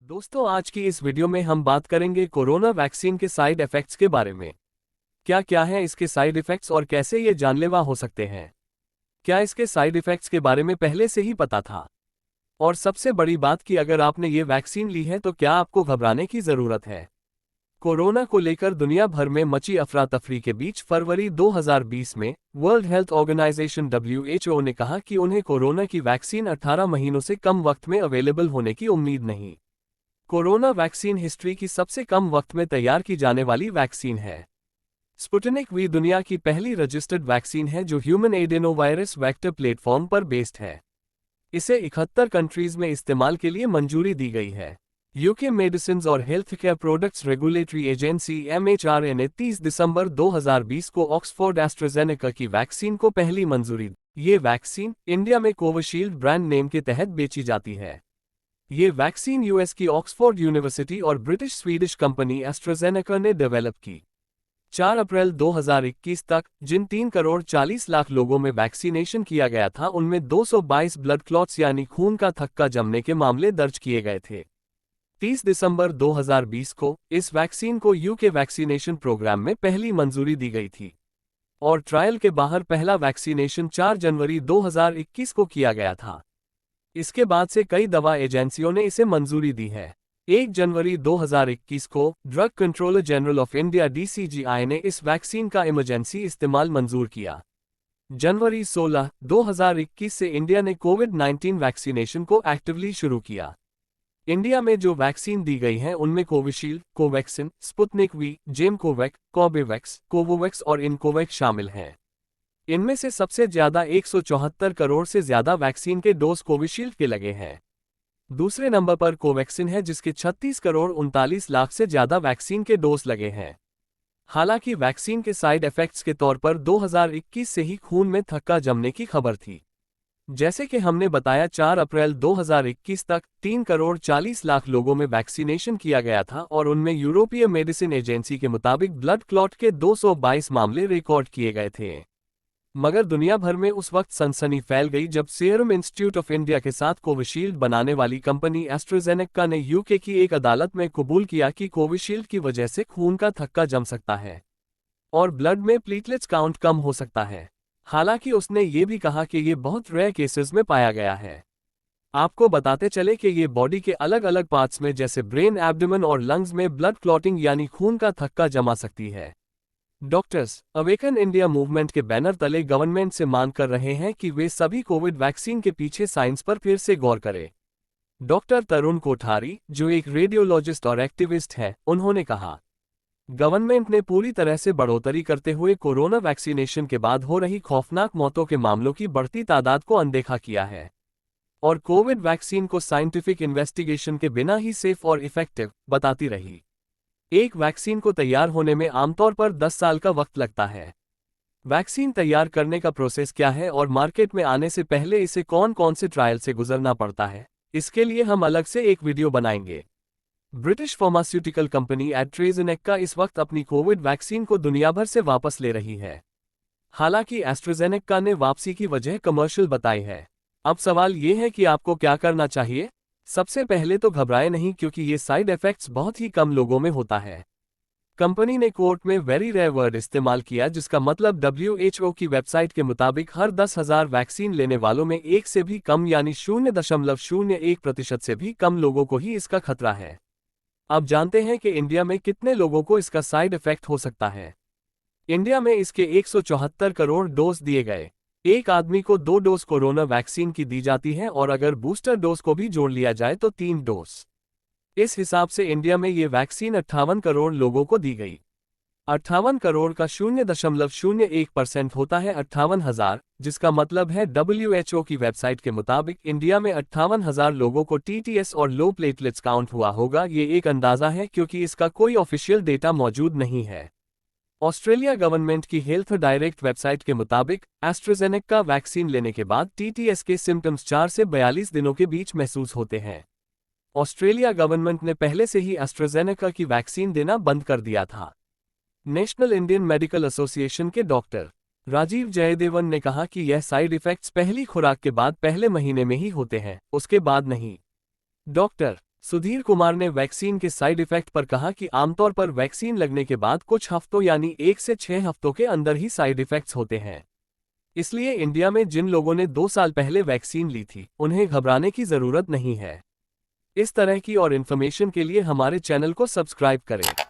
दोस्तों, आज की इस वीडियो में हम बात करेंगे कोरोना वैक्सीन के साइड इफेक्ट्स के बारे में। क्या क्या हैं इसके साइड इफेक्ट्स और कैसे ये जानलेवा हो सकते हैं। क्या इसके साइड इफेक्ट्स के बारे में पहले से ही पता था? और सबसे बड़ी बात कि अगर आपने ये वैक्सीन ली है तो क्या आपको घबराने की जरूरत है। कोरोना को लेकर दुनिया भर में मची अफरा तफरी के बीच फरवरी 2020 में वर्ल्ड हेल्थ ऑर्गेनाइजेशन WHO ने कहा कि उन्हें कोरोना की वैक्सीन 18 महीनों से कम वक्त में अवेलेबल होने की उम्मीद नहीं। कोरोना वैक्सीन हिस्ट्री की सबसे कम वक्त में तैयार की जाने वाली वैक्सीन है। स्पुतनिक वी दुनिया की पहली रजिस्टर्ड वैक्सीन है जो ह्यूमन एडेनोवायरस वेक्टर प्लेटफॉर्म पर बेस्ड है। इसे 71 कंट्रीज में इस्तेमाल के लिए मंजूरी दी गई है। यूके मेडिसिन्स और health care products regulatory agency MHRA ने 30 दिसंबर 2020 को ऑक्सफोर्ड एस्ट्राजेनेका की वैक्सीन को पहली मंजूरी दी। ये वैक्सीन इंडिया में कोविशील्ड ब्रांड नेम के तहत बेची जाती है। ये वैक्सीन यूएस की ऑक्सफोर्ड यूनिवर्सिटी और ब्रिटिश स्वीडिश कंपनी एस्ट्राजेनेका ने डेवलप की। 4 अप्रैल 2021 तक जिन 3 करोड़ 40 लाख लोगों में वैक्सीनेशन किया गया था उनमें 222 ब्लड क्लॉट्स यानी खून का थक्का जमने के मामले दर्ज किए गए थे। 30 दिसंबर 2020 को इस वैक्सीन को यूके वैक्सीनेशन प्रोग्राम में पहली मंजूरी दी गई थी और ट्रायल के बाहर पहला वैक्सीनेशन 4 जनवरी 2021 को किया गया था। इसके बाद से कई दवा एजेंसियों ने इसे मंजूरी दी है। 1 जनवरी 2021 को drug controller general of India DCGI ने इस वैक्सीन का इमरजेंसी इस्तेमाल मंजूर किया। जनवरी 16, 2021 से इंडिया ने कोविड-19 वैक्सीनेशन को एक्टिवली शुरू किया। इंडिया में जो वैक्सीन दी गई हैं उनमें कोविशील्ड, कोवैक्सिन, स्पुतनिक वी, जेमकोवैक, कोर्बेवैक्स, कोवोवैक्स और इनकोवैक शामिल हैं। इनमें से सबसे ज्यादा 174 करोड़ से ज्यादा वैक्सीन के डोज कोविशील्ड के लगे हैं। दूसरे नंबर पर कोवैक्सिन है जिसके 36 करोड़ 39 लाख से ज्यादा वैक्सीन के डोज लगे हैं। हालांकि वैक्सीन के साइड इफेक्ट्स के तौर पर 2021 से ही खून में थक्का जमने की खबर थी। जैसे कि हमने बताया 4 अप्रैल 2021 तक 3 करोड़ 40 लाख लोगों में वैक्सीनेशन किया गया था और उनमें यूरोपीय मेडिसिन एजेंसी के मुताबिक ब्लड क्लॉट के 222 मामले रिकॉर्ड किए गए थे। मगर दुनिया भर में उस वक्त सनसनी फैल गई जब सीरम इंस्टीट्यूट ऑफ इंडिया के साथ कोविशील्ड बनाने वाली कंपनी एस्ट्राजेनेका ने यूके की एक अदालत में कबूल किया कि कोविशील्ड की वजह से खून का थक्का जम सकता है और ब्लड में प्लेटलेट्स काउंट कम हो सकता है। हालांकि उसने ये भी कहा कि ये बहुत रेयर केसेस में पाया गया है। आपको बताते चले कि ये बॉडी के अलग अलग पार्ट्स में जैसे ब्रेन, एब्डोमेन और लंग्स में ब्लड क्लॉटिंग यानी खून का थक्का जमा सकती है। डॉक्टर्स अवेकन इंडिया मूवमेंट के बैनर तले गवर्नमेंट से मांग कर रहे हैं कि वे सभी कोविड वैक्सीन के पीछे साइंस पर फिर से गौर करें। डॉक्टर तरुण कोठारी, जो एक रेडियोलॉजिस्ट और एक्टिविस्ट हैं, उन्होंने कहा, गवर्नमेंट ने पूरी तरह से बढ़ोतरी करते हुए कोरोना वैक्सीनेशन के बाद हो रही खौफनाक मौतों के मामलों की बढ़ती तादाद को अनदेखा किया है और कोविड वैक्सीन को साइंटिफिक इन्वेस्टिगेशन के बिना ही सेफ और इफेक्टिव बताती रही। एक वैक्सीन को तैयार होने में आमतौर पर 10 साल का वक्त लगता है। वैक्सीन तैयार करने का प्रोसेस क्या है और मार्केट में आने से पहले इसे कौन कौन से ट्रायल से गुजरना पड़ता है, इसके लिए हम अलग से एक वीडियो बनाएंगे। ब्रिटिश फार्मास्यूटिकल कंपनी एस्ट्राजेनेका इस वक्त अपनी कोविड वैक्सीन को दुनिया भर से वापस ले रही है। हालांकि एस्ट्राजेनेका ने वापसी की वजह कमर्शियल बताई है। अब सवाल ये है कि आपको क्या करना चाहिए। सबसे पहले तो घबराएं नहीं, क्योंकि ये साइड इफेक्ट्स बहुत ही कम लोगों में होता है। कंपनी ने कोर्ट में वेरी रेयर वर्ड इस्तेमाल किया, जिसका मतलब WHO की वेबसाइट के मुताबिक हर 10,000 वैक्सीन लेने वालों में एक से भी कम यानी 0.01% से भी कम लोगों को ही इसका खतरा है। अब जानते हैं कि इंडिया में कितने लोगों को इसका साइड इफेक्ट हो सकता है। इंडिया में इसके 174 करोड़ डोज दिए गए। एक आदमी को 2 डोज कोरोना वैक्सीन की दी जाती है और अगर बूस्टर डोज को भी जोड़ लिया जाए तो 3 डोज। इस हिसाब से इंडिया में ये वैक्सीन 58 करोड़ लोगों को दी गई। 58 करोड़ का 0.01% होता है 58,000, जिसका मतलब है WHO की वेबसाइट के मुताबिक इंडिया में 58,000 लोगों को TTS और लो प्लेटलेट्स काउंट हुआ होगा। ये एक अंदाजा है क्योंकि इसका कोई ऑफिशियल डेटा मौजूद नहीं है। ऑस्ट्रेलिया गवर्नमेंट की हेल्थ डायरेक्ट वेबसाइट के मुताबिक एस्ट्राजेनेका वैक्सीन लेने के बाद TTS के सिम्टम्स 4 से 42 दिनों के बीच महसूस होते हैं। ऑस्ट्रेलिया गवर्नमेंट ने पहले से ही एस्ट्राजेनेका की वैक्सीन देना बंद कर दिया था। नेशनल इंडियन मेडिकल एसोसिएशन के डॉक्टर राजीव जयदेवन ने कहा कि यह साइड इफेक्ट्स पहली खुराक के बाद पहले महीने में ही होते हैं, उसके बाद नहीं। डॉक्टर सुधीर कुमार ने वैक्सीन के साइड इफेक्ट पर कहा कि आमतौर पर वैक्सीन लगने के बाद कुछ हफ्तों यानी 1 से 6 हफ्तों के अंदर ही साइड इफेक्ट्स होते हैं। इसलिए इंडिया में जिन लोगों ने 2 साल पहले वैक्सीन ली थी, उन्हें घबराने की जरूरत नहीं है। इस तरह की और इन्फॉर्मेशन के लिए हमारे चैनल को सब्सक्राइब करें।